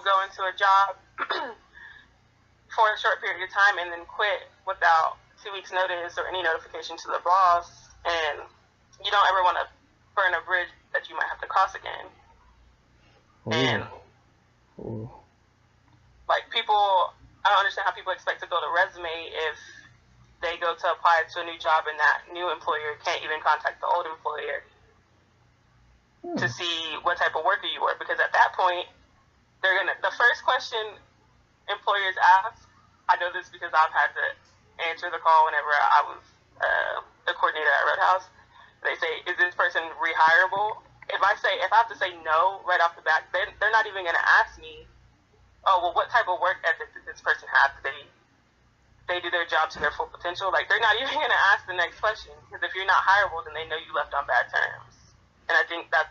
go into a job for a short period of time and then quit without 2 weeks notice or any notification to the boss, and you don't ever want to burn a bridge that you might have to cross again. Ooh. And Ooh. like people, I don't understand how people expect to build a resume if they go to apply to a new job and that new employer can't even contact the old employer to see what type of worker you were, because at that point the first question employers ask, I know this because I've had to answer the call whenever I was the coordinator at Roadhouse. They say, is this person rehireable? If I have to say no right off the bat, they're not even going to ask me, oh, well, what type of work ethic did this person have? Did they do their job to their full potential? Like, they're not even going to ask the next question, because if you're not hireable, then they know you left on bad terms. And I think that's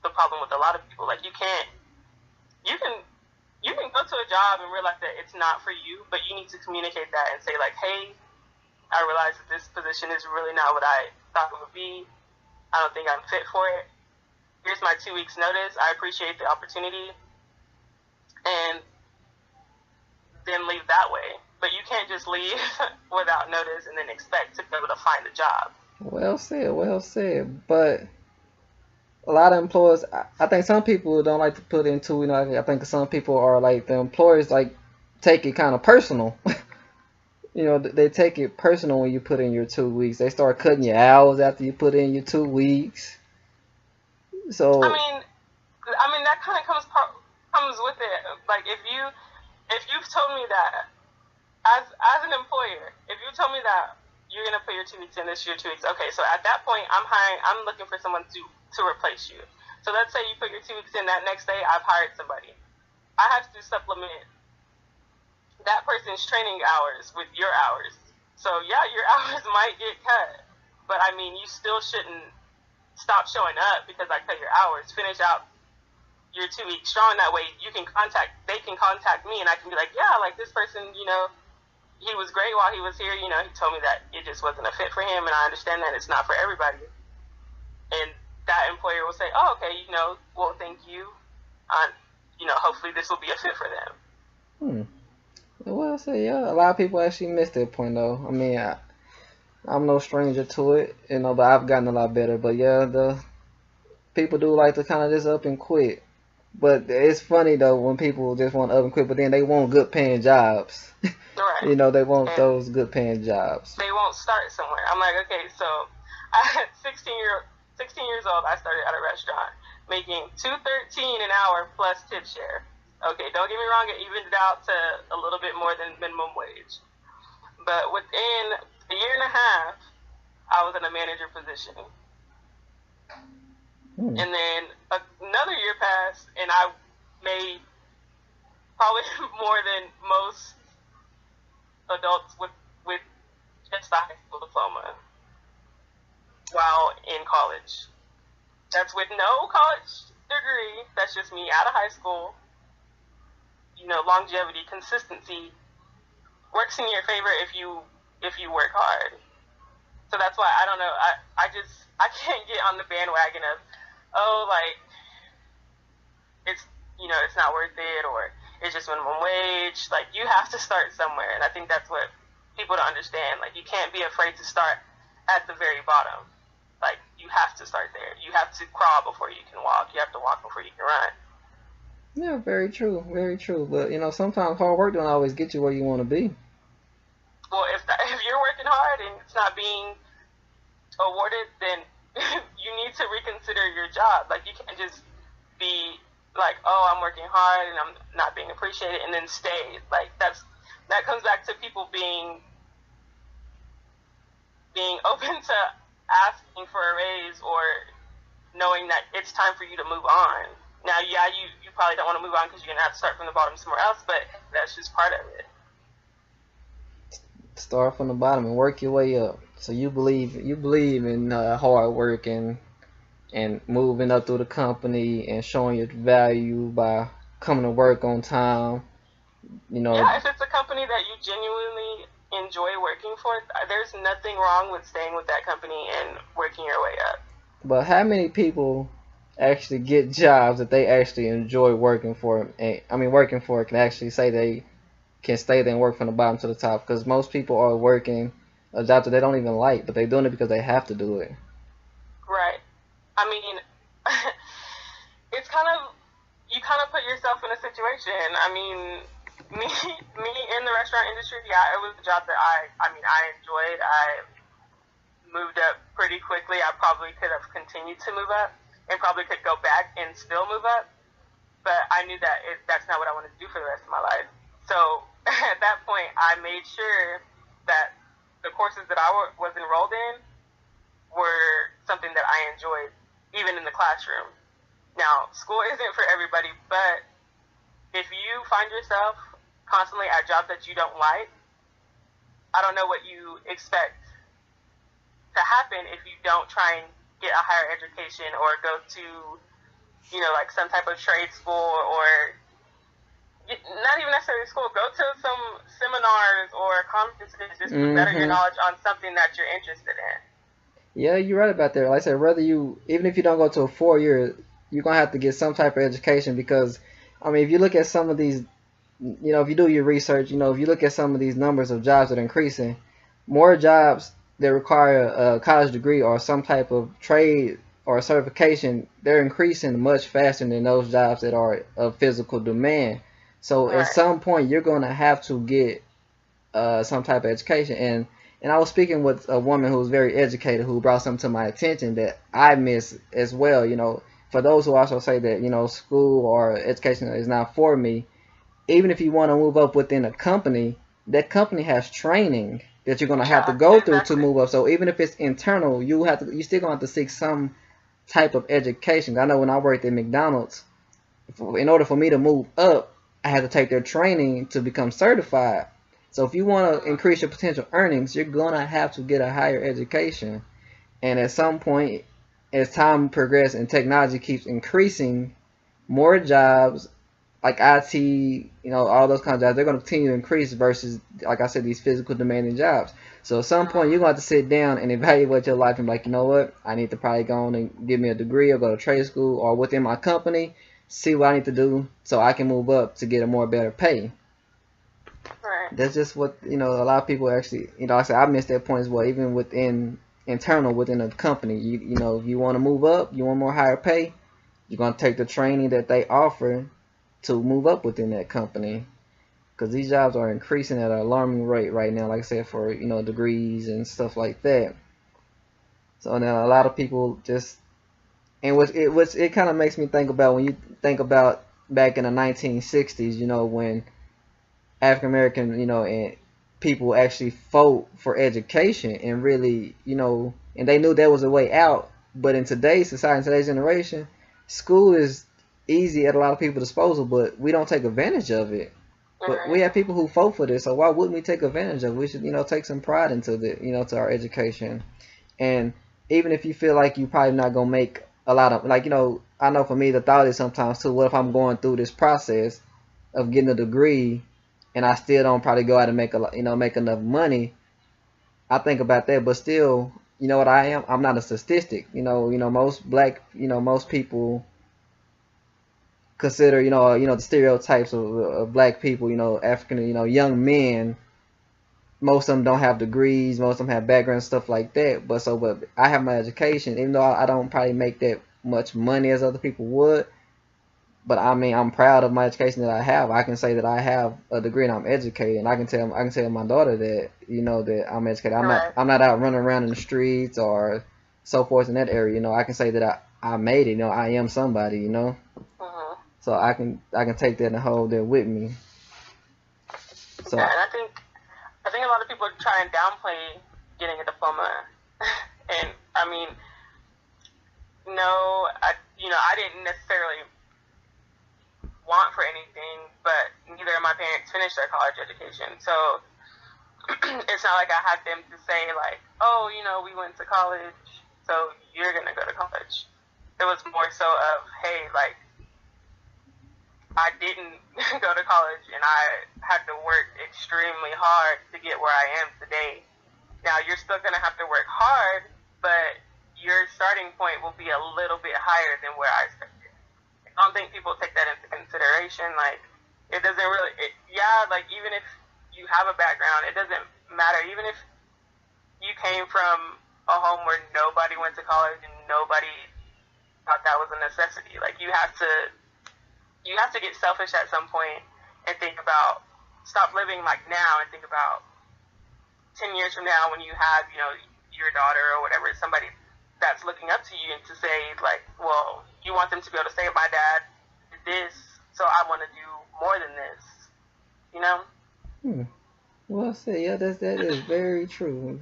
the problem with a lot of people. Like, you can go to a job and realize that it's not for you, but you need to communicate that and say, like, hey, I realize that this position is really not what I thought it would be. I don't think I'm fit for it. Here's my 2 weeks notice. I appreciate the opportunity. And then leave that way. But you can't just leave without notice and then expect to be able to find a job. Well said. But a lot of employers, I think some people don't like to put into, I think some people are like, the employers like take it kind of personal. They take it personal when you put in your 2 weeks. They start cutting your hours after you put in your 2 weeks. So I mean that kind of comes with it. Like if you've told me that as an employer, if you told me that you're gonna put your 2 weeks in, this year 2 weeks, okay, so at that point I'm looking for someone to replace you. So let's say you put your 2 weeks in, that next day I've hired somebody. I have to supplement that person's training hours with your hours. So yeah, your hours might get cut, but I mean, you still shouldn't stop showing up because I cut your hours. Finish out your 2 weeks strong. That way they can contact me and I can be like, yeah, like this person, he was great while he was here. He told me that it just wasn't a fit for him, and I understand that it's not for everybody. And that employer will say, oh, okay, well, thank you. Hopefully this will be a fit for them. Well, so yeah, a lot of people actually miss that point though. I mean, I'm no stranger to it, but I've gotten a lot better. But yeah, the people do like to kind of just up and quit. But it's funny though when people just want to up and quit, but then they want good paying jobs. Right. They want those good paying jobs. They won't start somewhere. I'm like, okay, so at 16 years old, I started at a restaurant making $2.13 an hour plus tip share. Okay, don't get me wrong, it evened out to a little bit more than minimum wage. But within a year and a half, I was in a manager position. And then another year passed, and I made probably more than most adults with just a high school diploma while in college. That's with no college degree. That's just me out of high school. Longevity, consistency works in your favor if you work hard. So that's why I don't know. I can't get on the bandwagon of, oh, like it's not worth it, or it's just minimum wage. Like, you have to start somewhere, and I think that's what people don't understand. Like, you can't be afraid to start at the very bottom. Like, you have to start there. You have to crawl before you can walk. You have to walk before you can run. Yeah, very true. But sometimes hard work don't always get you where you want to be. Well, if you're working hard and it's not being awarded, then you need to reconsider your job. Like, you can't just be like, oh, I'm working hard and I'm not being appreciated, and then stay. Like, that comes back to people being open to asking for a raise or knowing that it's time for you to move on. Now, yeah, you probably don't want to move on because you're going to have to start from the bottom somewhere else, but that's just part of it. Start from the bottom and work your way up. So you believe in hard work and moving up through the company and showing your value by coming to work on time. Yeah, if it's a company that you genuinely enjoy working for, there's nothing wrong with staying with that company and working your way up. But how many people actually get jobs that they actually enjoy working for. And, I mean, working for can actually say they can stay there and work from the bottom to the top. Because most people are working a job that they don't even like, but they're doing it because they have to do it. Right. I mean, it's kind of, you kind of put yourself in a situation. I mean, me in the restaurant industry, yeah, it was a job that I mean, I enjoyed. I moved up pretty quickly. I probably could have continued to move up and probably could go back and still move up. But I knew that that's not what I wanted to do for the rest of my life. So at that point, I made sure that the courses that I was enrolled in were something that I enjoyed, even in the classroom. Now, school isn't for everybody, but if you find yourself constantly at jobs that you don't like, I don't know what you expect to happen if you don't try and get a higher education or go to, you know, like some type of trade school, or not even necessarily school, go to some seminars or conferences just to better your knowledge on something that you're interested in. Yeah, you're right about that. Like I said, whether you, even if you don't go to a 4 year, you're gonna have to get some type of education because, I mean, if you look at some of these, you know, if you do your research, you know, if you look at some of these numbers of jobs that are increasing, more jobs that require a college degree or some type of trade or certification, they're increasing much faster than those jobs that are of physical demand. So at Right. some point, you're gonna have to get some type of education. And I was speaking with a woman who was very educated who brought something to my attention that I miss as well. You know, for those who also say that, you know, school or education is not for me, even if you want to move up within a company, that company has training that you're gonna have to Yeah, go through to exactly. move up. So even if it's internal, you still gonna have to seek some type of education. I know when I worked at McDonald's, in order for me to move up, I had to take their training to become certified. So if you want to increase your potential earnings, you're gonna have to get a higher education. And at some point, as time progresses and technology keeps increasing, more jobs like IT, you know, all those kinds of jobs, they're going to continue to increase versus, like I said, these physical demanding jobs. So at some point, you're going to have to sit down and evaluate your life and be like, you know what, I need to probably go on and give me a degree or go to trade school or within my company, see what I need to do so I can move up to get a more better pay. Right. That's just what, you know, a lot of people actually, you know, I said I missed that point as well. Even within internal within a company, you know, if you want to move up, you want more higher pay, you're going to take the training that they offer to move up within that company because these jobs are increasing at an alarming rate right now, like I said, for, you know, degrees and stuff like that. So now a lot of people just, and it kind of makes me think about when you think about back in the 1960s, you know, when African American, you know, and people actually fought for education and really, you know, and they knew there was a way out. But in today's society, in today's generation, school is easy at a lot of people's disposal, but we don't take advantage of it. But we Right. have people who fought for this, so why wouldn't we take advantage of it? We should, you know, take some pride into the, you know, to our education. And even if you feel like you probably not gonna make a lot of, like, you know, I know for me the thought is sometimes too, what if I'm going through this process of getting a degree and I still don't probably go out and make a, you know, make enough money? I think about that, but still, you know what I am? I'm not a statistic. Most black, most people consider, the stereotypes of black people, African, young men. Most of them don't have degrees. Most of them have backgrounds, stuff like that. But I have my education, even though I don't probably make that much money as other people would. But I mean, I'm proud of my education that I have. I can say that I have a degree and I'm educated, and I can tell my daughter that that I'm educated. I'm not Right. I'm not out running around in the streets or so forth in that area. I can say that I made it. I am somebody. Mm-hmm. So I can take that and hold that with me. So Yeah, and I think a lot of people try and downplay getting a diploma, and I mean, no, I didn't necessarily want for anything, but neither of my parents finished their college education, so it's not like I had them to say like, oh, we went to college, so you're gonna go to college. It was more so of, hey, like, I didn't go to college and I had to work extremely hard to get where I am today. Now you're still gonna have to work hard, but your starting point will be a little bit higher than where I started. I don't think people take that into consideration. Like, it doesn't really, like, even if you have a background, it doesn't matter. Even if you came from a home where nobody went to college and nobody thought that was a necessity. Like, you have to get selfish at some point and think about, stop living like now and think about 10 years from now when you have, your daughter or whatever, somebody that's looking up to you, and to say, like, well, you want them to be able to say, my dad did this, so I want to do more than this, you know? Well said. Yeah, that is very true.